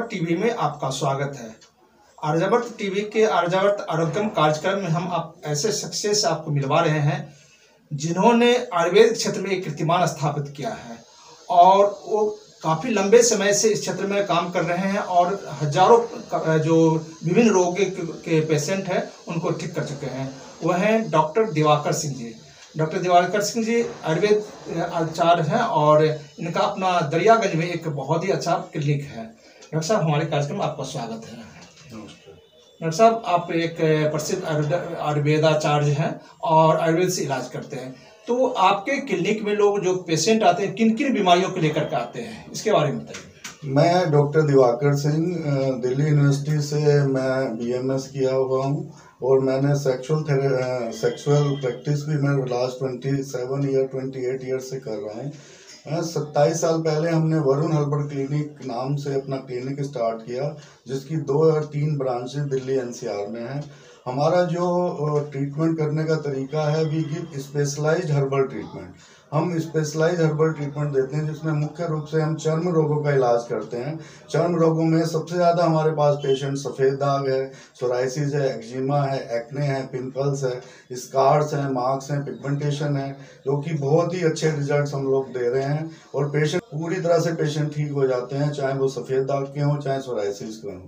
TV में आपका स्वागत है। आर्यावर्त टीवी के आर्यावर्त आरोग्यम कार्यक्रम में हम ऐसे शख्सियत से आपको मिलवा रहे हैं जिन्होंने आयुर्वेद क्षेत्र में एक कीर्तिमान स्थापित किया है और वो काफ़ी लंबे समय से इस क्षेत्र में काम कर रहे हैं और हजारों जो विभिन्न रोगों के पेशेंट हैं उनको ठीक कर चुके हैं। वह हैं डॉक्टर दिवाकर सिंह जी। डॉक्टर दिवाकर सिंह जी आयुर्वेद आचार्य हैं और इनका अपना दरियागंज में एक बहुत ही अच्छा क्लिनिक है। डॉक्टर साहब, हमारे कार्यक्रम में आपका स्वागत है। डॉक्टर साहब, आप एक प्रसिद्ध आयुर्वेदाचार्य हैं और आयुर्वेद से इलाज करते हैं, तो आपके क्लिनिक में लोग जो पेशेंट आते हैं किन किन बीमारियों को लेकर के आते हैं, इसके बारे में बताइए। मैं डॉक्टर दिवाकर सिंह, दिल्ली यूनिवर्सिटी से मैं BMS किया हुआ हूँ और मैंने सेक्सुअल प्रैक्टिस भी मैं लास्ट 28 ईयर से कर रहा हूँ। 27 साल पहले हमने वरुण हर्बल क्लिनिक नाम से अपना क्लिनिक स्टार्ट किया, जिसकी 2 या 3 ब्रांचेस दिल्ली NCR में हैं। हमारा जो ट्रीटमेंट करने का तरीका है, we give specialised herbal treatment. हम स्पेशलाइज्ड हर्बल ट्रीटमेंट देते हैं जिसमें मुख्य रूप से हम चर्म रोगों का इलाज करते हैं। चर्म रोगों में सबसे ज़्यादा हमारे पास पेशेंट सफ़ेद दाग है, सोराइसिस है, एक्जिमा है, एक्ने है, पिंपल्स है, स्कार्स हैं, मार्क्स हैं, पिगमेंटेशन है, जो कि बहुत ही अच्छे रिजल्ट्स हम लोग दे रहे हैं और पेशेंट पूरी तरह से पेशेंट ठीक हो जाते हैं, चाहे वो सफ़ेद दाग के हों चाहे सोराइसिस के हों।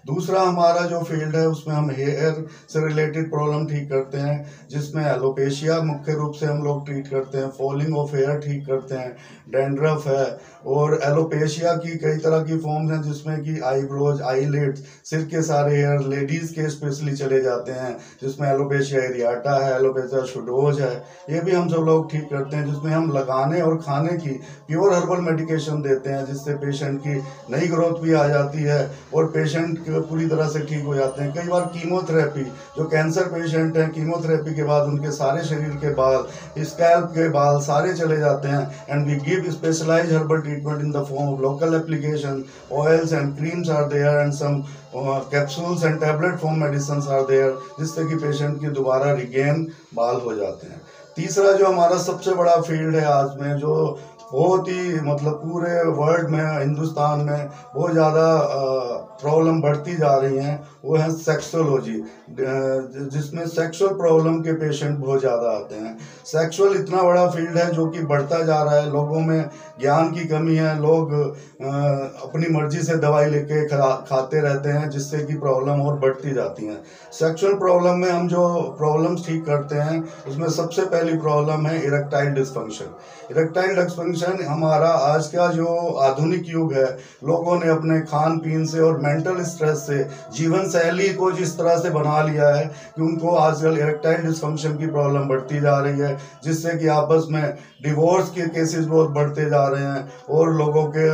दूसरा हमारा जो फील्ड है उसमें हम हेयर से रिलेटेड प्रॉब्लम ठीक करते हैं, जिसमें एलोपेशिया मुख्य रूप से हम लोग ट्रीट करते हैं, फॉलिंग ऑफ हेयर ठीक करते हैं, डैंड्रफ है और एलोपेशिया की कई तरह की फॉर्म्स हैं जिसमें कि आईब्रोज, आईलिड्स, सिर के सारे हेयर, लेडीज़ के स्पेशली चले जाते हैं जिसमें एलोपेशिया एरियाटा है, एलोपेशिया शुडोज है, ये भी हम सब लोग ठीक करते हैं, जिसमें हम लगाने और खाने की प्योर हर्बल मेडिकेशन देते हैं जिससे पेशेंट की नई ग्रोथ भी आ जाती है और पेशेंट पूरी तरह से ठीक हो जाते हैं। कई बार कीमोथेरेपी, जो कैंसर पेशेंट हैं, कीमोथेरेपी के बाद उनके सारे शरीर के बाल, स्कैल्प के बाल सारे चले जाते हैं and we give specialised herbal treatment in the form of local application, oils and creams are there and some capsules and tablet form medicine are there, जिससे कि पेशेंट की दोबारा रिगेन बाल हो जाते हैं। तीसरा जो हमारा सबसे बड़ा फील्ड है आज में, जो बहुत ही मतलब पूरे वर्ल्ड में, हिंदुस्तान में बहुत ज़्यादा प्रॉब्लम बढ़ती जा रही हैं, वो है सेक्सोलॉजी, जिसमें सेक्सुअल प्रॉब्लम के पेशेंट बहुत ज़्यादा आते हैं। सेक्सुअल इतना बड़ा फील्ड है जो कि बढ़ता जा रहा है, लोगों में ज्ञान की कमी है, लोग अपनी मर्जी से दवाई लेके खाते रहते हैं जिससे कि प्रॉब्लम और बढ़ती जाती हैं। सेक्सुअल प्रॉब्लम में हम जो प्रॉब्लम्स ठीक करते हैं उसमें सबसे पहली प्रॉब्लम है इरेक्टाइल डिस्फंक्शन। इरेक्टाइल डिस्फंक्शन हमारा आज का जो आधुनिक युग है, लोगों ने अपने खान पीन से और मेंटल स्ट्रेस से, जीवन शैली को जिस तरह से बना लिया है कि उनको आजकल इरेक्टाइल डिस्फंक्शन की प्रॉब्लम बढ़ती जा रही है, जिससे कि आपस में डिवोर्स के केसेस बहुत बढ़ते जा रहे हैं और लोगों के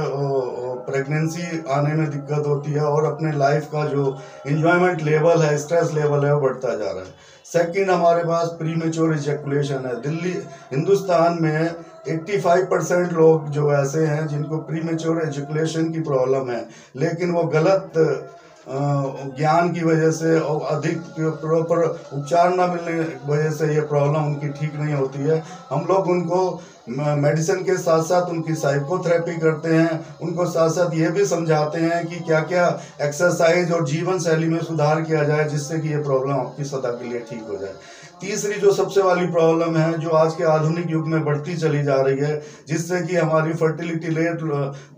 प्रेगनेंसी आने में दिक्कत होती है और अपने लाइफ का जो एंजॉयमेंट लेवल है, स्ट्रेस लेवल है, वो बढ़ता जा रहा है। सेकंड, हमारे पास प्रीमेच्योर इजैकुलेशन है। हिंदुस्तान में 85% लोग जो ऐसे हैं जिनको प्रीमेच्योर इजैकुलेशन की प्रॉब्लम है, लेकिन वो गलत ज्ञान की वजह से और अधिक प्रॉपर उपचार न मिलने की वजह से ये प्रॉब्लम उनकी ठीक नहीं होती है। हम लोग उनको मेडिसिन के साथ साथ उनकी साइकोथेरेपी करते हैं, उनको साथ साथ ये भी समझाते हैं कि क्या क्या एक्सरसाइज और जीवन शैली में सुधार किया जाए जिससे कि ये प्रॉब्लम आपकी सदा के लिए ठीक हो जाए। तीसरी जो सबसे वाली प्रॉब्लम है जो आज के आधुनिक युग में बढ़ती चली जा रही है, जिससे कि हमारी फर्टिलिटी रेट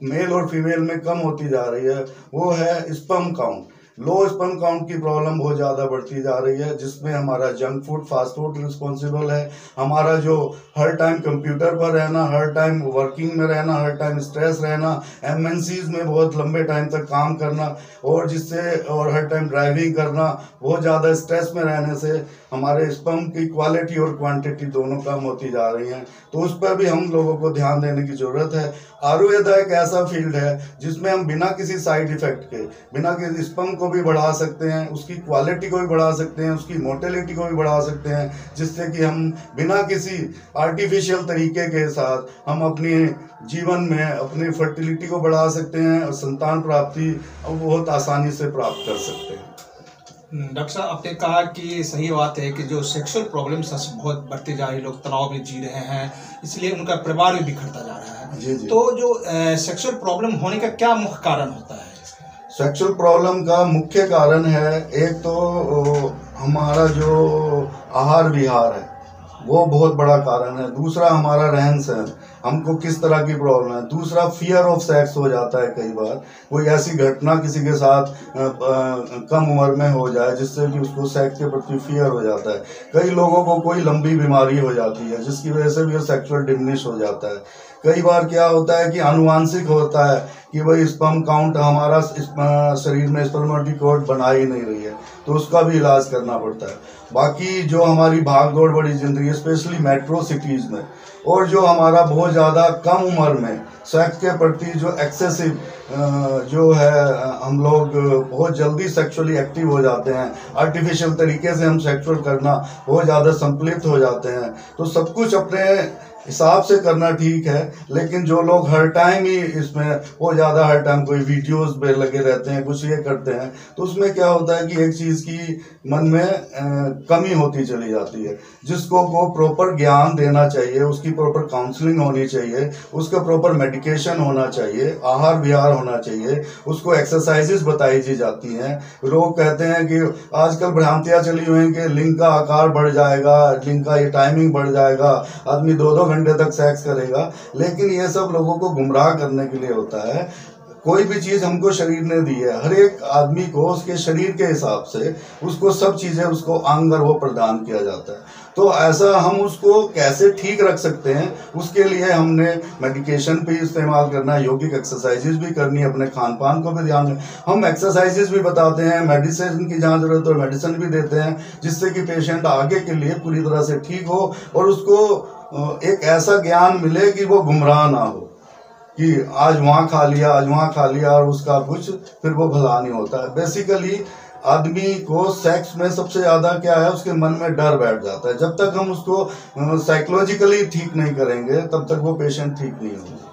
मेल और फीमेल में कम होती जा रही है, वो है sperm count. Low sperm count की प्रॉब्लम बहुत ज़्यादा बढ़ती जा रही है, जिसमें हमारा junk food, fast food responsible है। हमारा जो हर टाइम कंप्यूटर पर रहना, हर टाइम वर्किंग में रहना, हर टाइम स्ट्रेस रहना, MNCs में बहुत लंबे टाइम तक काम करना और हर टाइम ड्राइविंग करना, बहुत ज़्यादा स्ट्रेस में रहने से हमारे स्पर्म की क्वालिटी और क्वांटिटी दोनों कम होती जा रही हैं। तो उस पर भी हम लोगों को ध्यान देने की ज़रूरत है। आयुर्वेद एक ऐसा फील्ड है जिसमें हम बिना किसी साइड इफेक्ट के, बिना किसी स्पर्म को भी बढ़ा सकते हैं, उसकी क्वालिटी को भी बढ़ा सकते हैं, उसकी मोटिलिटी को भी बढ़ा सकते हैं, जिससे कि हम बिना किसी आर्टिफिशियल तरीके के साथ हम अपनी जीवन में अपनी फर्टिलिटी को बढ़ा सकते हैं और संतान प्राप्ति बहुत आसानी से प्राप्त कर सकते हैं। डॉक्टर साहब, आपने कहा कि सही बात है कि जो सेक्सुअल प्रॉब्लम्स बहुत बढ़ती जा रही है, लोग तनाव में जी रहे हैं, इसलिए उनका परिवार भी बिखरता जा रहा है। जी। तो जो सेक्सुअल प्रॉब्लम होने का क्या मुख्य कारण होता है? सेक्सुअल प्रॉब्लम का मुख्य कारण है, एक तो हमारा जो आहार विहार है वो बहुत बड़ा कारण है। दूसरा हमारा रहन सहन, हमको किस तरह की प्रॉब्लम है। दूसरा फियर ऑफ सेक्स हो जाता है, कई बार कोई ऐसी घटना किसी के साथ कम उम्र में हो जाए जिससे कि उसको सेक्स के प्रति फियर हो जाता है। कई लोगों को कोई लंबी बीमारी हो जाती है जिसकी वजह से भी सेक्सुअल डिमिनिश हो जाता है। कई बार क्या होता है कि आनुवांशिक होता है कि भाई स्पर्म काउंट हमारा शरीर में स्पर्मेटिक काउंट बना ही नहीं रही है, तो उसका भी इलाज करना पड़ता है। बाकी जो हमारी भागदौड़ बड़ी जिंदगी, स्पेशली मेट्रो सिटीज में, और जो हमारा बहुत ज़्यादा कम उम्र में सेक्स के प्रति जो एक्सेसिव जो है, हम लोग बहुत जल्दी सेक्सुअली एक्टिव हो जाते हैं, आर्टिफिशियल तरीके से हम सेक्सुअल करना बहुत ज़्यादा संपलिप्त हो जाते हैं। तो सब कुछ अपने हिसाब से करना ठीक है, लेकिन जो लोग हर टाइम ही इसमें वो ज़्यादा हर टाइम कोई वीडियोस पे लगे रहते हैं, कुछ ये करते हैं, तो उसमें क्या होता है कि एक चीज़ की मन में कमी होती चली जाती है। जिसको को प्रॉपर ज्ञान देना चाहिए, उसकी प्रॉपर काउंसलिंग होनी चाहिए, उसका प्रॉपर मेडिकेशन होना चाहिए, आहार विहार होना चाहिए, उसको एक्सरसाइजेस बताई जाती हैं। लोग कहते हैं कि आजकल भ्रांतियाँ चली हुई हैं कि लिंग का आकार बढ़ जाएगा, लिंग का ये टाइमिंग बढ़ जाएगा, आदमी 2-2 घंटे तक सेक्स करेगा, लेकिन ये सब लोगों को गुमराह करने के लिए होता है। कोई भी चीज हमको शरीर ने दी है, हर एक आदमी को उसके शरीर के हिसाब से उसको सब चीजें, उसको अंग और वो प्रदान किया जाता है। तो ऐसा हम उसको कैसे ठीक रख सकते हैं, उसके लिए हमने मेडिकेशन भी इस्तेमाल करना है, योगिक एक्सरसाइजेज भी करनी है, अपने खान पान को भी ध्यान दें। हम एक्सरसाइजेज भी बताते हैं, मेडिसिन की जहाँ जरूरत हो मेडिसिन भी देते हैं, जिससे कि पेशेंट आगे के लिए पूरी तरह से ठीक हो और उसको एक ऐसा ज्ञान मिले कि वो गुमराह ना हो कि आज वहाँ खा लिया, आज वहाँ खा लिया और उसका कुछ फिर वो भला नहीं होता है। बेसिकली आदमी को सेक्स में सबसे ज़्यादा क्या है, उसके मन में डर बैठ जाता है। जब तक हम उसको साइकोलॉजिकली ठीक नहीं करेंगे तब तक वो पेशेंट ठीक नहीं होगा।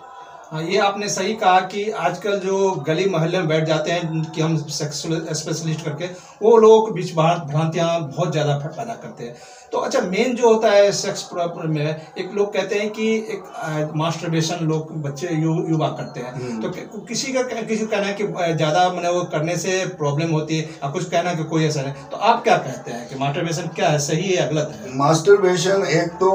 हाँ, ये आपने सही कहा कि आजकल जो गली मोहल्ले में बैठ जाते हैं कि हम सेक्सुअल स्पेशलिस्ट करके, वो लोगों के बीच भ्रांतियाँ बहुत ज़्यादा पैदा करते हैं। तो अच्छा, मेन जो होता है सेक्स प्रॉब्लम में, एक लोग कहते हैं कि एक मास्टरबेशन लोग बच्चे युवा करते हैं, तो किसी का कहना है कि ज़्यादा मैंने वो करने से प्रॉब्लम होती है, और कुछ कहना है कि कोई ऐसा नहीं। तो आप क्या कहते हैं कि मास्टरबेशन क्या है, सही है या गलत है? मास्टरबेशन, एक तो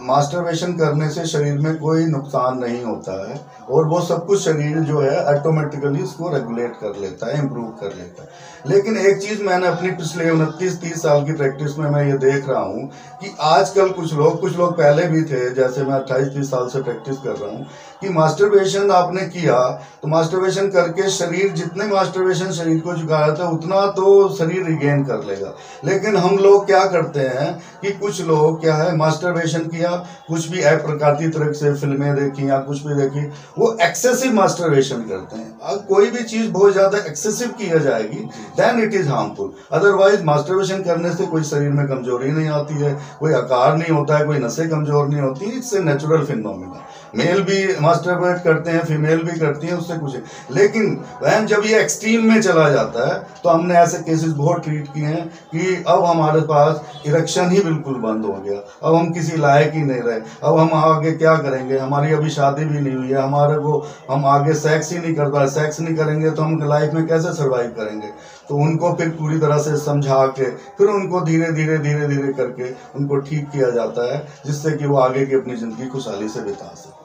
मास्टरबेशन करने से शरीर में कोई नुकसान नहीं होता है, और वो सब कुछ शरीर जो है ऑटोमेटिकली उसको रेगुलेट कर लेता है, इम्प्रूव कर लेता है। लेकिन एक चीज़ मैंने अपनी पिछले 29-30 साल की प्रैक्टिस में मैं ये देख रहा हूँ कि आजकल कुछ लोग पहले भी थे, जैसे मैं 28-30 साल से प्रैक्टिस कर रहा हूँ, कि मास्टरबेशन आपने किया तो मास्टरबेशन करके शरीर, जितने मास्टरबेशन शरीर को चुकाया था उतना तो शरीर रिगेन कर लेगा। लेकिन हम लोग क्या करते हैं कि कुछ लोग क्या है, मास्टरबेशन किया, कुछ भी अप्रकाती तरह से फिल्में देखी या कुछ भी देखी, वो एक्सेसिव मास्टरबेशन करते हैं। अब कोई भी चीज़ बहुत ज़्यादा एक्सेसिव किया जाएगी then it is harmful. Otherwise masturbation करने से कोई शरीर में कमजोरी नहीं आती है, कोई आकार नहीं होता है, कोई नसें कमजोर नहीं होती। It's a natural phenomena. Male भी मास्टरबेट करते हैं, फीमेल भी करती हैं, उससे कुछ है। लेकिन वह जब ये एक्सट्रीम में चला जाता है तो हमने ऐसे केसेस बहुत ट्रीट किए हैं कि अब हमारे पास इरेक्शन ही बिल्कुल बंद हो गया, अब हम किसी लायक ही नहीं रहे, अब हम आगे क्या करेंगे, हमारी अभी शादी भी नहीं हुई है, हमारे को हम आगे सेक्स ही नहीं कर पाए, सेक्स नहीं करेंगे तो हम लाइफ में कैसे सर्वाइव करेंगे। तो उनको फिर पूरी तरह से समझा के फिर उनको धीरे धीरे करके उनको ठीक किया जाता है, जिससे कि वो आगे की अपनी जिंदगी खुशहाली से बिता सके।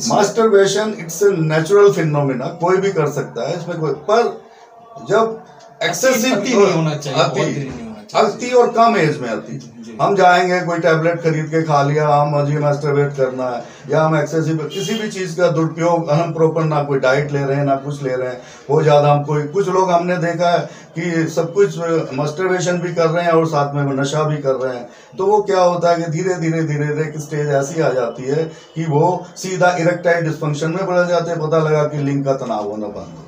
Masturbation it's a natural phenomena, कोई भी कर सकता है इसमें कोई, पर जब एक्सेसिव नहीं होना चाहिए, अति और कम एज में अति, हम जाएंगे कोई टैबलेट खरीद के खा लिया, हम मुझे मास्टरबेट करना है, या हम एक्सेसिव किसी भी चीज़ का दुरुपयोग, हम प्रॉपर ना कोई डाइट ले रहे हैं ना कुछ ले रहे हैं, बहुत ज़्यादा हम कुछ लोग हमने देखा है कि सब कुछ मास्टरबेशन भी कर रहे हैं और साथ में वो नशा भी कर रहे हैं। तो वो क्या होता है कि धीरे धीरे एक स्टेज ऐसी आ जाती है कि वो सीधा इरेक्टाइल डिस्फंक्शन में बढ़ जाते हैं, पता लगा कि लिंग का तनाव होना बंद हो।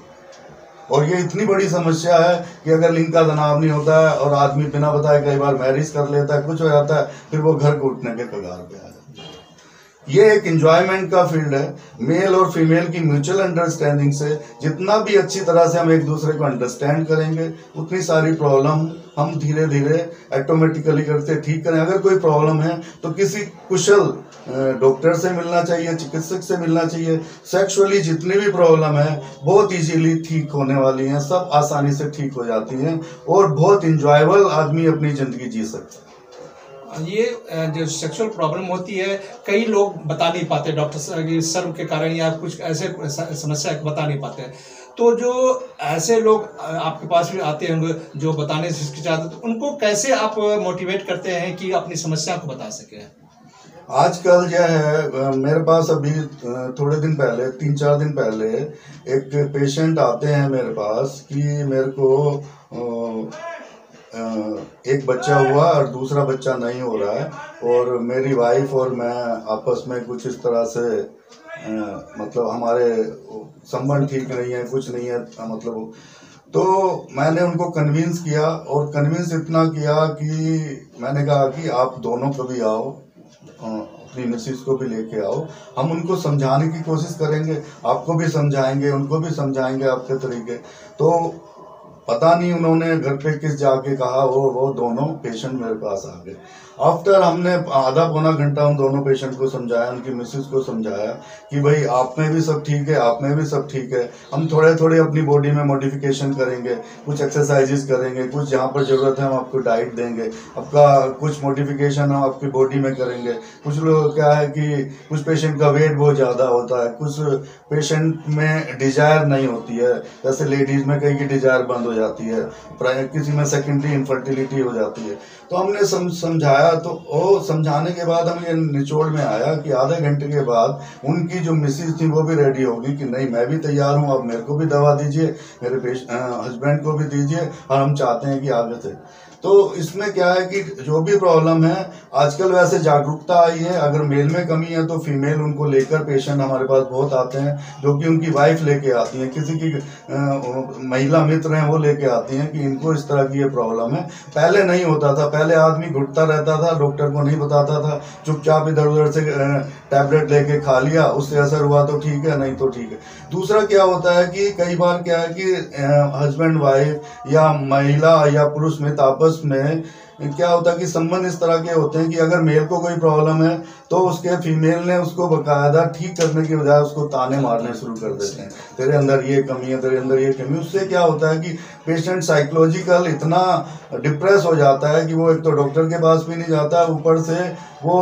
और ये इतनी बड़ी समस्या है कि अगर लिंग का तनाव नहीं होता है और आदमी बिना बताए कई बार मैरिज कर लेता है, कुछ हो जाता है, फिर वो घर को उठने के कगार पे आ जाता है। ये एक एंजॉयमेंट का फील्ड है। मेल और फीमेल की म्यूचुअल अंडरस्टैंडिंग से जितना भी अच्छी तरह से हम एक दूसरे को अंडरस्टैंड करेंगे, उतनी सारी प्रॉब्लम हम धीरे धीरे ऑटोमेटिकली करते ठीक करें। अगर कोई प्रॉब्लम है तो किसी कुशल डॉक्टर से मिलना चाहिए, चिकित्सक से मिलना चाहिए। सेक्सुअली जितनी भी प्रॉब्लम है बहुत इजीली ठीक होने वाली हैं, सब आसानी से ठीक हो जाती हैं और बहुत इंजॉयबल आदमी अपनी ज़िंदगी जी सकता है। ये जो सेक्सुअल प्रॉब्लम होती है, कई लोग बता नहीं पाते डॉक्टर सर्व के कारण या कुछ ऐसे समस्या बता नहीं पाते, तो जो ऐसे लोग आपके पास भी आते होंगे जो बताने से हिचकिचाते, तो उनको कैसे आप मोटिवेट करते हैं कि अपनी समस्या को बता सके? आजकल जो है मेरे पास अभी थोड़े दिन पहले 3-4 दिन पहले एक पेशेंट आते हैं मेरे पास कि मेरे को एक बच्चा हुआ और दूसरा बच्चा नहीं हो रहा है और मेरी वाइफ और मैं आपस में कुछ इस तरह से मतलब हमारे संबंध ठीक नहीं है, कुछ नहीं है मतलब। तो मैंने उनको कन्विंस किया और कन्विंस इतना किया कि मैंने कहा कि आप दोनों कभी आओ, अपनी मिसेस को भी लेके आओ, हम उनको समझाने की कोशिश करेंगे, आपको भी समझाएंगे, उनको भी समझाएंगे आपके तरीके। तो पता नहीं उन्होंने घर पे किस जाके कहा, वो दोनों पेशेंट मेरे पास आ गए। आफ्टर हमने आधा पौना घंटा उन दोनों पेशेंट को समझाया, उनकी मिसेस को समझाया कि भाई आप में भी सब ठीक है, आप में भी सब ठीक है, हम थोड़े थोड़े अपनी बॉडी में मॉडिफिकेशन करेंगे, कुछ एक्सरसाइजेस करेंगे, कुछ जहाँ पर ज़रूरत है हम आपको डाइट देंगे, आपका कुछ मॉडिफिकेशन हम आपकी बॉडी में करेंगे। कुछ लोग क्या है कि कुछ पेशेंट का वेट बहुत ज़्यादा होता है, कुछ पेशेंट में डिजायर नहीं होती है, जैसे लेडीज़ में कई की डिजायर बंद हो जाती है, किसी में सेकेंडरी इनफर्टिलिटी हो जाती है। तो हमने समझाया, तो वो समझाने के बाद हम ये निचोड़ में आया कि आधे घंटे के बाद उनकी जो मिसेज थी वो भी रेडी होगी कि नहीं मैं भी तैयार हूँ, अब मेरे को भी दवा दीजिए, मेरे हस्बैंड को भी दीजिए और हम चाहते हैं कि आगे से। तो इसमें क्या है कि जो भी प्रॉब्लम है आजकल वैसे जागरूकता आई है, अगर मेल में कमी है तो फीमेल उनको लेकर पेशेंट हमारे पास बहुत आते हैं, जो कि उनकी वाइफ लेके आती हैं, किसी की महिला मित्र हैं वो लेके आती हैं कि इनको इस तरह की ये प्रॉब्लम है। पहले नहीं होता था, पहले आदमी घुटता रहता था, डॉक्टर को नहीं बताता था, चुपचाप इधर उधर से टैबलेट लेके खा लिया, उससे असर हुआ तो ठीक है, नहीं तो ठीक है। दूसरा क्या होता है कि कई बार क्या है कि हस्बैंड वाइफ या महिला या पुरुष में आपस में क्या होता है कि संबंध इस तरह के होते हैं कि अगर मेल को कोई प्रॉब्लम है तो उसके फीमेल ने उसको बकायदा ठीक करने की बजाय उसको ताने मारने शुरू कर देते हैं, तेरे अंदर ये कमी है, तेरे अंदर ये कमी। उससे क्या होता है कि पेशेंट साइकोलॉजिकल इतना डिप्रेस हो जाता है कि वो एक तो डॉक्टर के पास भी नहीं जाता, ऊपर से वो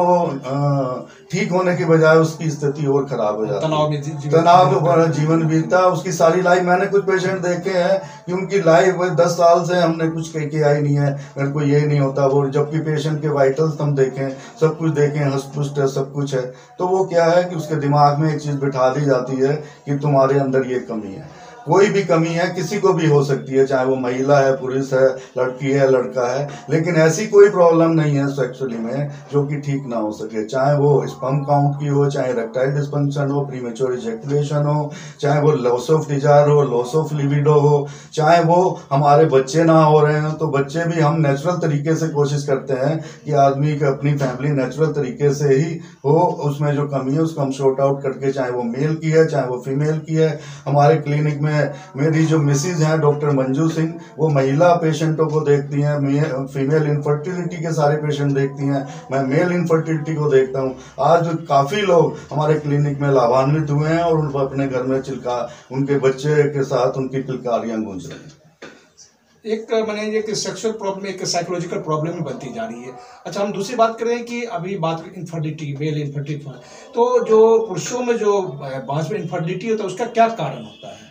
ठीक होने की बजाय उसकी स्थिति और खराब हो जाती है, तनाव जीवन बीतता है उसकी सारी लाइफ। मैंने कुछ पेशेंट देखे हैं कि उनकी लाइफ 10 साल से हमने कुछ किया ही नहीं है, मेरे को ये नहीं होता वो, जबकि पेशेंट के वाइटल्स हम देखें, सब कुछ देखें, हष्ट-पुष्ट है, सब कुछ है, तो वो क्या है कि उसके दिमाग में एक चीज़ बिठा दी जाती है कि तुम्हारे अंदर ये कमी है। कोई भी कमी है किसी को भी हो सकती है, चाहे वो महिला है, पुरुष है, लड़की है, लड़का है, लेकिन ऐसी कोई प्रॉब्लम नहीं है सेक्सुअली में जो कि ठीक ना हो सके, चाहे वो स्पर्म काउंट की हो, चाहे इरेक्टाइल डिस्फंक्शन हो, प्रीमेच्योर इजैकुलेशन हो, चाहे वो लॉस ऑफ डिजायर हो, लॉस ऑफ लिबिडो हो, चाहे वो हमारे बच्चे ना हो रहे हैं, तो बच्चे भी हम नेचुरल तरीके से कोशिश करते हैं कि आदमी की अपनी फैमिली नेचुरल तरीके से ही हो, उसमें जो कमी है उसको हम शॉर्ट आउट करके, चाहे वो मेल की है चाहे वो फीमेल की है। हमारे क्लिनिक में मेरी जो मिसेज हैं डॉक्टर मंजू सिंह, वो महिला पेशेंटों को देखती हैं, फीमेल इनफर्टिलिटी के सारे पेशेंट देखती हैं, मैं मेल इनफर्टिलिटी को देखता हूं। आज काफ़ी लोग हमारे क्लिनिक में लाभान्वित हुए हैं और उनको अपने घर में उनके बच्चे के साथ उनकी किलकारियां गूंज रही हैं। एक मैंने ये कि सेक्सुअल प्रॉब्लम एक साइकोलॉजिकल प्रॉब्लम ही बनती जा रही है। अच्छा, हम दूसरी बात करें कि अभी बात इनफर्टिलिटी, मेल इनफर्टिलिटी, तो जो पुरुषों में जो बांझ में इनफर्टिलिटी होता है उसका क्या कारण होता है?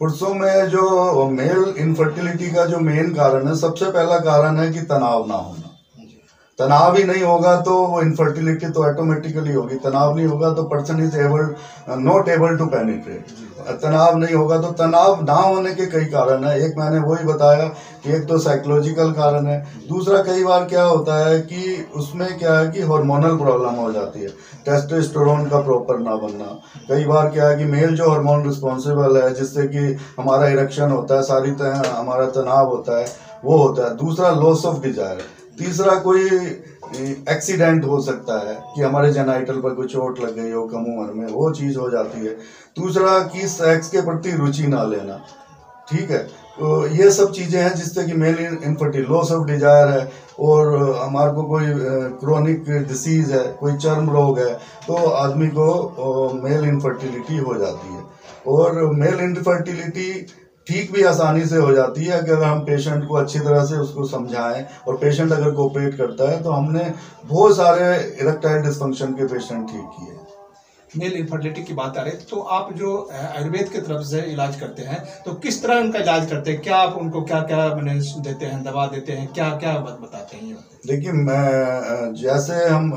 पुरुषों में जो मेल इनफर्टिलिटी का जो मेन कारण है, सबसे पहला कारण है कि तनाव ना होना। तनाव ही नहीं होगा तो वो इनफर्टिलिटी तो ऑटोमेटिकली होगी, तनाव नहीं होगा तो person is not able to penetrate. तनाव नहीं होगा तो तनाव ना होने के कई कारण है। एक मैंने वही बताया कि एक तो साइकोलॉजिकल कारण है, दूसरा कई बार क्या होता है कि उसमें क्या है कि हार्मोनल प्रॉब्लम हो जाती है, टेस्टोस्टेरोन का प्रॉपर ना बनना। कई बार क्या है कि मेल जो हार्मोन रिस्पॉन्सिबल है जिससे कि हमारा इरेक्शन होता है, हमारा तनाव होता है, वो होता है। दूसरा लॉस ऑफ डिजायर, तीसरा कोई एक्सीडेंट हो सकता है कि हमारे जेनाइटल पर कोई चोट लग गई हो कम उम्र में, वो चीज़ हो जाती है। दूसरा कि सेक्स के प्रति रुचि ना लेना, ठीक है। तो ये सब चीज़ें हैं जिससे कि male infertility, loss of desire है, और हमारे को कोई क्रोनिक डिसीज है, कोई चर्म रोग है, तो आदमी को मेल इनफर्टिलिटी हो जाती है। और मेल इनफर्टिलिटी ठीक भी आसानी से हो जाती है कि अगर हम पेशेंट को अच्छी तरह से उसको समझाएं, और पेशेंट अगर कोऑपरेट करता है तो हमने बहुत सारे इरेक्टाइल डिसफंक्शन के पेशेंट ठीक किए। मेल इनफर्टिलिटी की बात आ रही है, तो आप जो आयुर्वेद की तरफ से इलाज करते हैं, तो किस तरह उनका इलाज करते हैं? क्या आप उनको क्या क्या मैंने देते हैं, दवा देते हैं, क्या क्या बताते हैं? देखिए, मैं जैसे हम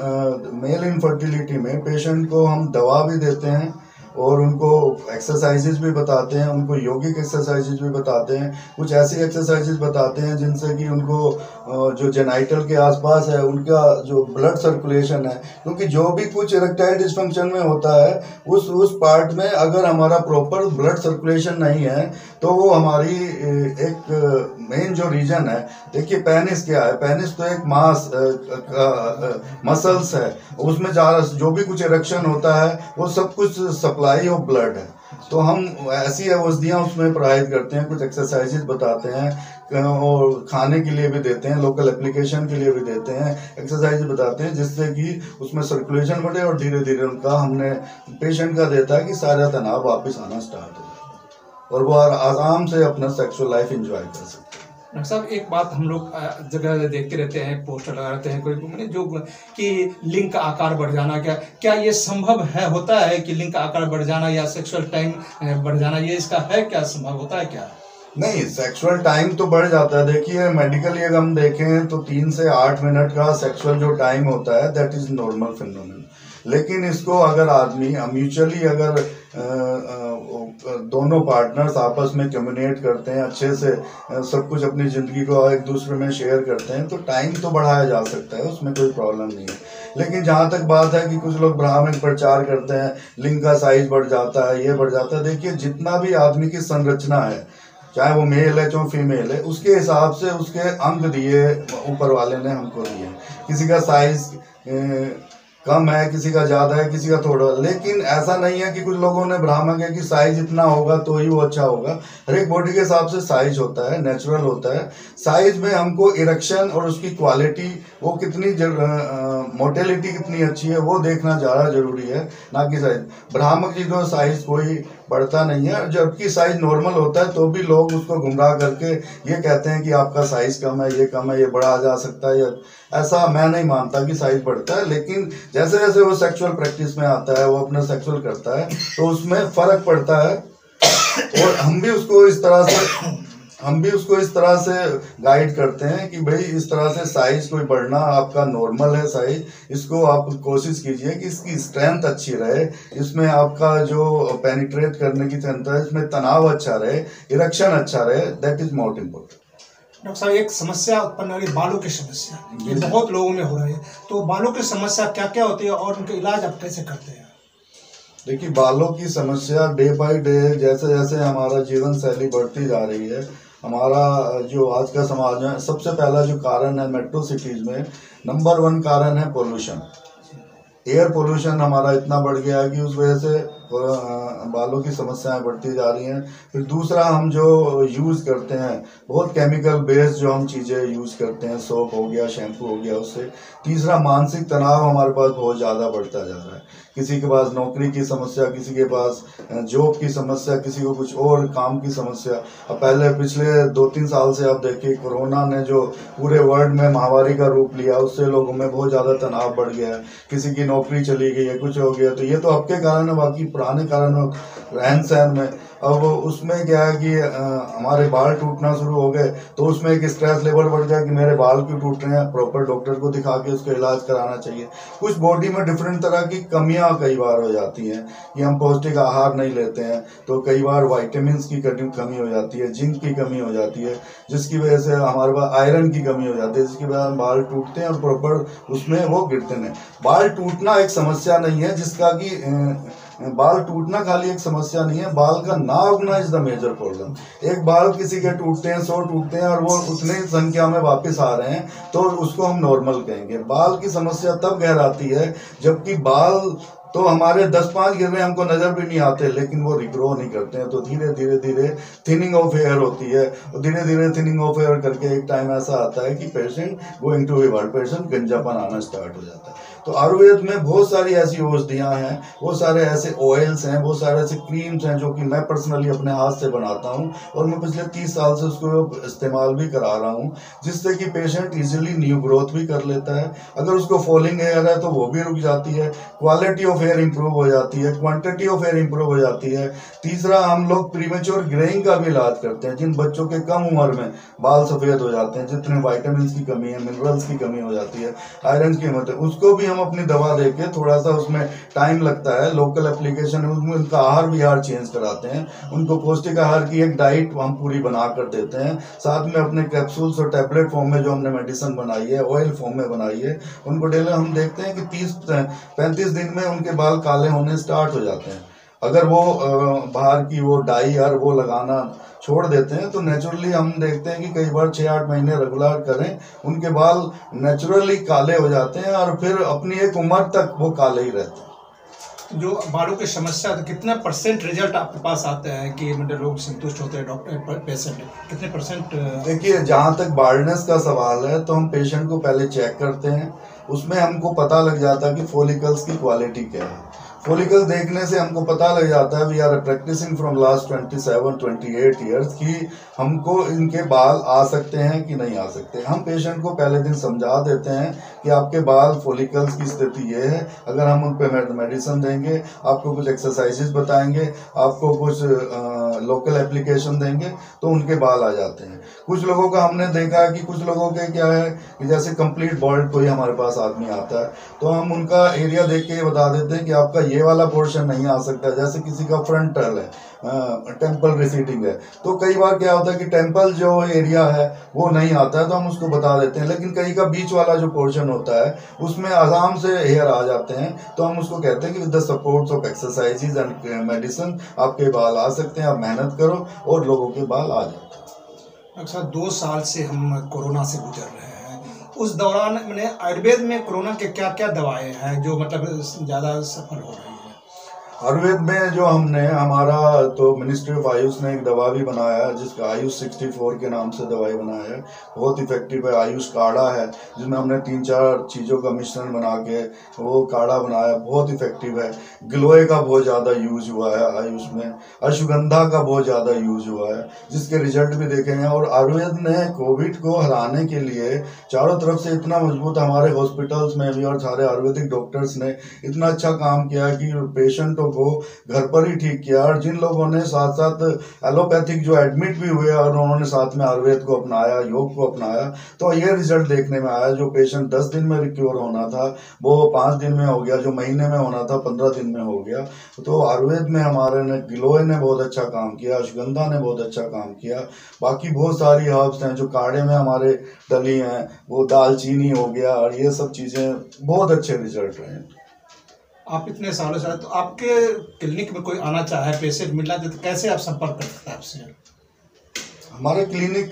मेल इनफर्टिलिटी में पेशेंट को हम दवा भी देते हैं, और उनको एक्सरसाइजेज भी बताते हैं, उनको योगिक एक्सरसाइजेज भी बताते हैं। कुछ ऐसी एक्सरसाइजेज बताते हैं जिनसे कि उनको जो जेनाइटल के आसपास है उनका जो ब्लड सर्कुलेशन है, क्योंकि जो भी कुछ इरेक्टाइल डिसफंक्शन में होता है उस पार्ट में अगर हमारा प्रॉपर ब्लड सर्कुलेशन नहीं है तो वो हमारी एक मेन जो रीजन है, देखिए पेनिस क्या है, पेनिस तो एक मास मसल्स है, उसमें जो भी कुछ इरेक्शन होता है वो सब कुछ सप्लाई ऑफ ब्लड है। तो हम ऐसी औषधियाँ उसमें प्रोवाइड करते हैं, कुछ एक्सरसाइजेज बताते हैं, और खाने के लिए भी देते हैं, लोकल एप्लीकेशन के लिए भी देते हैं, एक्सरसाइज बताते हैं, जिससे कि उसमें सर्कुलेशन बढ़े, और धीरे धीरे उनका हमने पेशेंट का देता है कि सारा तनाव वापस आना स्टार्ट हो और वो आराम से अपना सेक्सुअल लाइफ एंजॉय कर सकते हैं। डॉक्टर साहब, एक बात हम लोग जगह देखते रहते हैं, पोस्टर लगा रहते हैं, कोई मैंने जो कि लिंग का आकार बढ़ जाना, क्या ये संभव है, होता है कि लिंग का आकार बढ़ जाना या सेक्सुअल टाइम बढ़ जाना, ये इसका है क्या, संभव होता है क्या? नहीं, सेक्सुअल टाइम तो बढ़ जाता है। देखिए, मेडिकली अगर हम देखें तो 3 से 8 मिनट का सेक्सुअल जो टाइम होता है दैट इज नॉर्मल फिनोमेनन। लेकिन इसको अगर आदमी म्यूचुअली अगर दोनों पार्टनर्स आपस में कम्युनिकेट करते हैं, अच्छे से सब कुछ अपनी ज़िंदगी को एक दूसरे में शेयर करते हैं, तो टाइम तो बढ़ाया जा सकता है, उसमें कोई प्रॉब्लम नहीं है। लेकिन जहाँ तक बात है कि कुछ लोग ब्राह्मण प्रचार करते हैं, लिंग का साइज बढ़ जाता है, ये बढ़ जाता है, देखिए जितना भी आदमी की संरचना है, चाहे वो मेल है चाहे फीमेल है, उसके हिसाब से उसके अंग दिए ऊपर वाले ने हमको दिए। किसी का साइज कम है, किसी का ज्यादा है, किसी का थोड़ा, लेकिन ऐसा नहीं है कि कुछ लोगों ने भ्रामक है कि साइज इतना होगा तो ही वो अच्छा होगा। हर एक बॉडी के हिसाब से साइज होता है, नेचुरल होता है। साइज में हमको इरेक्शन और उसकी क्वालिटी, वो कितनी मोटेलिटी कितनी अच्छी है, वो देखना ज़्यादा जरूरी है, ना कि साइज। भ्रामक जी तो साइज कोई बढ़ता नहीं है, जबकि साइज नॉर्मल होता है तो भी लोग उसको गुमराह करके ये कहते हैं कि आपका साइज कम है, ये कम है, ये बढ़ा जा सकता है। ऐसा मैं नहीं मानता कि साइज बढ़ता है, लेकिन जैसे जैसे वो सेक्सुअल प्रैक्टिस में आता है, वो अपना सेक्सुअल करता है, तो उसमें फर्क पड़ता है। और हम भी उसको इस तरह से गाइड करते हैं कि भाई इस तरह से साइज कोई बढ़ना आपका नॉर्मल है साइज, इसको आप कोशिश कीजिए कि इसकी स्ट्रेंथ अच्छी रहे, इसमें आपका जो पेनिट्रेट करने की क्षमता है, इसमें तनाव अच्छा रहे, इरेक्शन अच्छा रहे, that is most important. Doctor साहब, एक समस्या उत्पन्न हो रही है, बालों की समस्या, ये बहुत लोगों में हो रही है, तो बालों की समस्या क्या क्या होती है और उनका इलाज आप कैसे करते हैं? देखिए, बालों की समस्या डे बाय डे जैसे जैसे हमारा जीवन शैली बढ़ती जा रही है, हमारा जो आज का समाज है, सबसे पहला जो कारण है मेट्रो सिटीज में, नंबर 1 कारण है पोल्यूशन। एयर पोल्यूशन हमारा इतना बढ़ गया है कि उस वजह से बालों की समस्याएं बढ़ती जा रही हैं। फिर दूसरा, हम जो यूज़ करते हैं, बहुत केमिकल बेस्ड जो हम चीज़ें यूज़ करते हैं, सोप हो गया, शैम्पू हो गया, उससे। तीसरा, मानसिक तनाव हमारे पास बहुत ज़्यादा बढ़ता जा रहा है। किसी के पास नौकरी की समस्या, किसी के पास जॉब की समस्या, किसी को कुछ और काम की समस्या। अब पहले पिछले 2-3 साल से आप देखिए, कोरोना ने जो पूरे वर्ल्ड में महामारी का रूप लिया, उससे लोगों में बहुत ज़्यादा तनाव बढ़ गया है। किसी की नौकरी चली गई है, कुछ हो गया, तो ये तो आपके कारण है, बाकी पुराने कारण रहन सहन में। अब उसमें क्या है कि हमारे बाल टूटना शुरू हो गए, तो उसमें एक स्ट्रेस लेवल बढ़ गया कि मेरे बाल क्यों टूट रहे हैं, प्रॉपर डॉक्टर को दिखा के उसका इलाज कराना चाहिए। कुछ बॉडी में डिफरेंट तरह की कमियां कई बार हो जाती हैं कि हम पौष्टिक आहार नहीं लेते हैं, तो कई बार वाइटामिन की कमी हो जाती है, जिंक की कमी हो जाती है, जिसकी वजह से हमारे पास आयरन की कमी हो जाती है, जिसकी वजह से बाल टूटते हैं और प्रॉपर उसमें वो गिरते हैं। बाल टूटना एक समस्या नहीं है जिसका कि बाल टूटना खाली एक समस्या नहीं है, बाल का ना उगना इज द मेजर प्रॉब्लम। एक बाल किसी के टूटते हैं, 100 टूटते हैं और वो उतने ही संख्या में वापस आ रहे हैं तो उसको हम नॉर्मल कहेंगे। बाल की समस्या तब गहर आती है जबकि बाल तो हमारे 10-5 गिर रहे हैं, हमको नजर भी नहीं आते, लेकिन वो रिग्रो नहीं करते हैं, तो धीरे धीरे धीरे थिनिंग ऑफ हेयर होती है और धीरे धीरे थिनिंग ऑफ हेयर करके एक टाइम ऐसा आता है कि patient going to a word, patient गंजापन आना स्टार्ट हो जाता है। तो आयुर्वेद में बहुत सारी ऐसी औषधियाँ हैं, बहुत सारे ऐसे ऑयल्स हैं, बहुत सारे ऐसे क्रीम्स हैं जो कि मैं पर्सनली अपने हाथ से बनाता हूँ और मैं पिछले 30 साल से उसको इस्तेमाल भी करा रहा हूँ, जिससे कि पेशेंट इजीली न्यू ग्रोथ भी कर लेता है। अगर उसको फॉलिंग हेयर है तो वो भी रुक जाती है, क्वालिटी ऑफ हेयर इंप्रूव हो जाती है, क्वांटिटी ऑफ हेयर इंप्रूव हो जाती है। तीसरा, हम लोग प्रीमेच्योर ग्रेइंग का भी इलाज करते हैं। जिन बच्चों के कम उम्र में बाल सफेद हो जाते हैं, जितने वाइटामिन की कमी है, मिनरल्स की कमी हो जाती है, आयरन की कमी, उसको भी हम अपनी दवा देके थोड़ा सा उसमें टाइम लगता है, लोकल एप्लीकेशन है, उसमें उनका आहार विहार चेंज कराते हैं, उनको पौष्टिक आहार की एक डाइट हम पूरी बना कर देते हैं, साथ में अपने कैप्सूल्स और टैबलेट फॉर्म में जो हमने मेडिसिन बनाई है, ऑयल फॉर्म में बनाई है, उनको डेली हम देखते हैं कि 30-35 दिन में उनके बाल काले होने स्टार्ट हो जाते हैं। अगर वो बाहर की वो डाई यार वो लगाना छोड़ देते हैं तो नेचुरली हम देखते हैं कि कई बार 6-8 महीने रेगुलर करें, उनके बाल नेचुरली काले हो जाते हैं और फिर अपनी एक उम्र तक वो काले ही रहते हैं। जो बालों की समस्या, तो कितना % रिजल्ट आपके पास आते हैं कि मतलब लोग संतुष्ट होते हैं, डॉक्टर पेशेंट कितने %? देखिए, जहाँ तक बाल्डनेस का सवाल है तो हम पेशेंट को पहले चेक करते हैं, उसमें हमको पता लग जाता है कि फॉलिकल्स की क्वालिटी क्या है। फॉलिकल देखने से हमको पता लग जाता है, we are practising from last 27-28 years, कि हमको इनके बाल आ सकते हैं कि नहीं आ सकते। हम पेशेंट को पहले दिन समझा देते हैं कि आपके बाल फॉलिकल्स की स्थिति ये है, अगर हम उन पर मेडिसिन देंगे, आपको कुछ एक्सरसाइजेस बताएंगे, आपको कुछ लोकल एप्लीकेशन देंगे तो उनके बाल आ जाते हैं। कुछ लोगों का हमने देखा है कि कुछ लोगों के क्या है कि जैसे कंप्लीट बॉल्ड कोई हमारे पास आदमी आता है तो हम उनका एरिया देख के ये बता देते हैं कि आपका ये वाला पोर्शन नहीं आ सकता। जैसे किसी का फ्रंटल है, टेम्पल रिसीडिंग है, तो कई बार क्या होता है कि टेम्पल जो एरिया है वो नहीं आता है तो हम उसको बता देते हैं, लेकिन कई का बीच वाला जो पोर्शन होता है उसमें आराम से हेयर आ जाते हैं, तो हम उसको कहते हैं कि with the supports of exercises and medicine आपके बाल आ सकते हैं, आप मेहनत करो और लोगों के बाल आ जाते हैं। अच्छा, 2 साल से हम कोरोना से गुजर रहे हैं, उस दौरान मैंने आयुर्वेद में कोरोना के क्या क्या दवाएं हैं जो मतलब ज़्यादा सफल हो रही है? आयुर्वेद में जो हमने हमारा तो मिनिस्ट्री ऑफ आयुष ने एक दवा भी बनाया है जिसका आयुष 64 के नाम से दवाई बनाया है, बहुत इफेक्टिव है। आयुष काढ़ा है जिसमें हमने 3-4 चीज़ों का मिश्रण बना के वो काढ़ा बनाया, बहुत इफेक्टिव है। गिलोय का बहुत ज़्यादा यूज हुआ है आयुष में, अश्वगंधा का बहुत ज़्यादा यूज हुआ है जिसके रिजल्ट भी देखे हैं। और आयुर्वेद ने कोविड को हराने के लिए चारों तरफ से इतना मजबूत, हमारे हॉस्पिटल्स में भी और सारे आयुर्वेदिक डॉक्टर्स ने इतना अच्छा काम किया कि पेशेंटों को घर पर ही ठीक किया। और जिन लोगों ने साथ साथ एलोपैथिक जो एडमिट भी हुए और उन्होंने साथ में आयुर्वेद को अपनाया, योग को अपनाया, तो ये रिजल्ट देखने में आया, जो पेशेंट 10 दिन में रिक्योर होना था वो 5 दिन में हो गया, जो महीने में होना था 15 दिन में हो गया। तो आयुर्वेद में हमारे ने गिलोय ने बहुत अच्छा काम किया, अश्वगंधा ने बहुत अच्छा काम किया, बाकी बहुत सारी हर्ब्स हैं जो काढ़े में हमारे डली हैं, वो दालचीनी हो गया, और ये सब चीज़ें बहुत अच्छे रिजल्ट रहे। आप इतने सालों से, तो आपके क्लिनिक में कोई आना चाहे, पेशेंट मिलना चाहे, तो कैसे आप संपर्क कर सकते हैं आपसे? हमारा क्लिनिक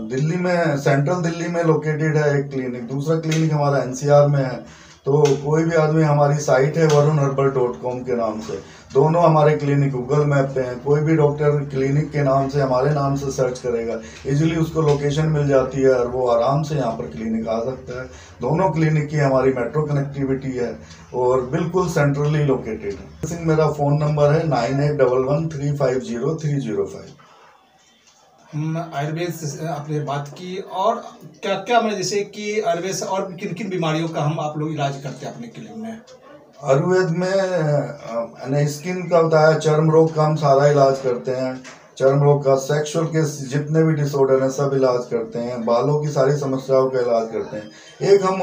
दिल्ली में, सेंट्रल दिल्ली में लोकेटेड है एक क्लिनिक, दूसरा क्लिनिक हमारा एनसीआर में है। तो कोई भी आदमी, हमारी साइट है varunherbal.com के नाम से, दोनों हमारे क्लिनिक गूगल मैप पे हैं। कोई भी डॉक्टर क्लिनिक के नाम से, हमारे नाम से सर्च करेगा, इजीली उसको लोकेशन मिल जाती है और वो आराम से यहाँ पर क्लिनिक आ सकता है। दोनों क्लिनिक की हमारी मेट्रो कनेक्टिविटी है और बिल्कुल सेंट्रली लोकेटेड है। मेरा फ़ोन नंबर है 9811350305। हम आयुर्वेद से आपने बात की, और क्या क्या मैं जैसे कि आयुर्वेद से और किन किन बीमारियों का हम आप लोग इलाज करते हैं अपने क्लिनिक में? आयुर्वेद में स्किन का बताया, चर्म रोग का हम सारा इलाज करते हैं, चर्म रोग का, सेक्सुअल के जितने भी डिसऑर्डर हैं सब इलाज करते हैं, बालों की सारी समस्याओं का इलाज करते हैं। एक हम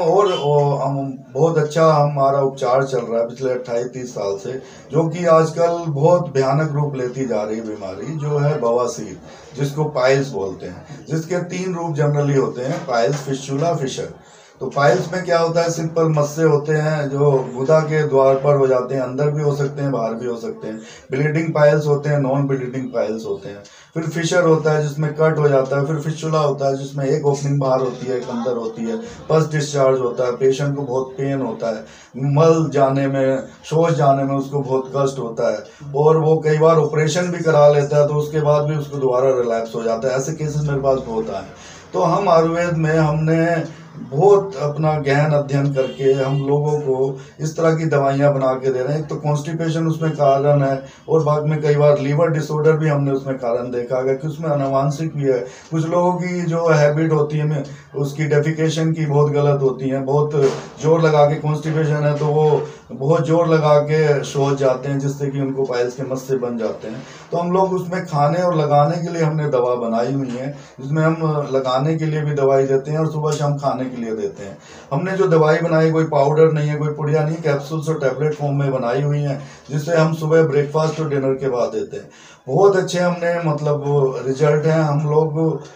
बहुत अच्छा हमारा उपचार चल रहा है पिछले 28-30 साल से, जो कि आजकल बहुत भयानक रूप लेती जा रही बीमारी, जो है बवासीर, जिसको पाइल्स बोलते हैं, जिसके 3 रूप जनरली होते हैं, पाइल्स, फिस्टुला, फिशर। तो पाइल्स में क्या होता है, सिंपल मस्से होते हैं जो गुदा के द्वार पर हो जाते हैं, अंदर भी हो सकते हैं बाहर भी हो सकते हैं। ब्लीडिंग पाइल्स होते हैं, नॉन ब्लीडिंग पाइल्स होते हैं। फिर फिशर होता है जिसमें कट हो जाता है। फिर फिस्टुला होता है जिसमें एक ओपनिंग बाहर होती है एक अंदर होती है। पस डिस्चार्ज होता है, पेशेंट को बहुत पेन होता है, मल जाने में, शौच जाने में उसको बहुत कष्ट होता है, और वो कई बार ऑपरेशन भी करा लेता है तो उसके बाद भी उसको दोबारा रिलैप्स हो जाता है। ऐसे केसेस मेरे पास बहुत आए। तो हम आयुर्वेद में हमने बहुत अपना गहन अध्ययन करके हम लोगों को इस तरह की दवाइयाँ बना के दे रहे हैं। एक तो कॉन्स्टिपेशन उसमें कारण है, और बाद में कई बार लीवर डिसऑर्डर भी हमने उसमें कारण देखा गया कि उसमें अनुवांशिक भी है। कुछ लोगों की जो हैबिट होती है उसकी डेफिकेशन की बहुत गलत होती है, बहुत जोर लगा के कॉन्स्टिपेशन है तो वो बहुत जोर लगा के शौच जाते हैं जिससे कि उनको पाइल्स के मस्से बन जाते हैं। तो हम लोग उसमें खाने और लगाने के लिए हमने दवा बनाई हुई है, जिसमें हम लगाने के लिए भी दवाई देते हैं और सुबह शाम खाने के लिए देते हैं। हमने जो दवाई बनाई कोई पाउडर नहीं है, कोई पुड़िया नहीं, कैप्सूल्स और टैबलेट फॉर्म में बनाई हुई है, जिससे हम सुबह ब्रेकफास्ट और डिनर के बाद देते हैं। बहुत अच्छे हमने मतलब रिजल्ट हैं। हम लोग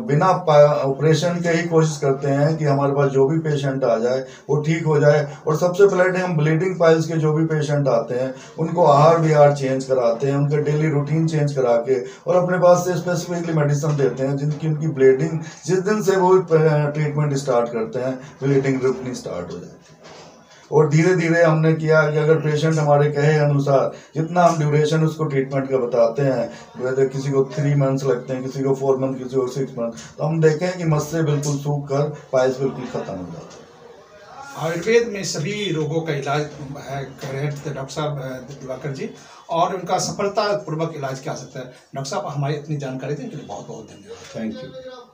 बिना ऑपरेशन के ही कोशिश करते हैं कि हमारे पास जो भी पेशेंट आ जाए वो ठीक हो जाए। और सबसे पहले हम ब्लीडिंग पाइल्स के जो भी पेशेंट आते हैं उनको आहार विहार चेंज कराते हैं, उनका डेली रूटीन चेंज करा के, और अपने पास से स्पेसिफिकली मेडिसिन देते हैं जिनकी उनकी ब्लीडिंग जिस दिन से वो ट्रीटमेंट स्टार्ट करते हैं ब्लीडिंग रुकनी स्टार्ट हो जाती है। और धीरे धीरे हमने किया कि अगर पेशेंट हमारे कहे अनुसार जितना हम ड्यूरेशन उसको ट्रीटमेंट का बताते हैं, वैसे किसी को 3 मंथ्स लगते हैं, किसी को 4 मंथ, किसी को 6 मंथ, तो हम देखें कि मस्से बिल्कुल सूख कर पाइल्स बिल्कुल खत्म हो जाते हैं। आयुर्वेद में सभी रोगों का इलाज है कह रहे हैं डॉक्टर साहब दिवाकर जी, और उनका सफलतापूर्वक इलाज किया जा सकता है। डॉक्टर साहब हमारी इतनी जानकारी देने के लिए बहुत बहुत धन्यवाद। Thank you.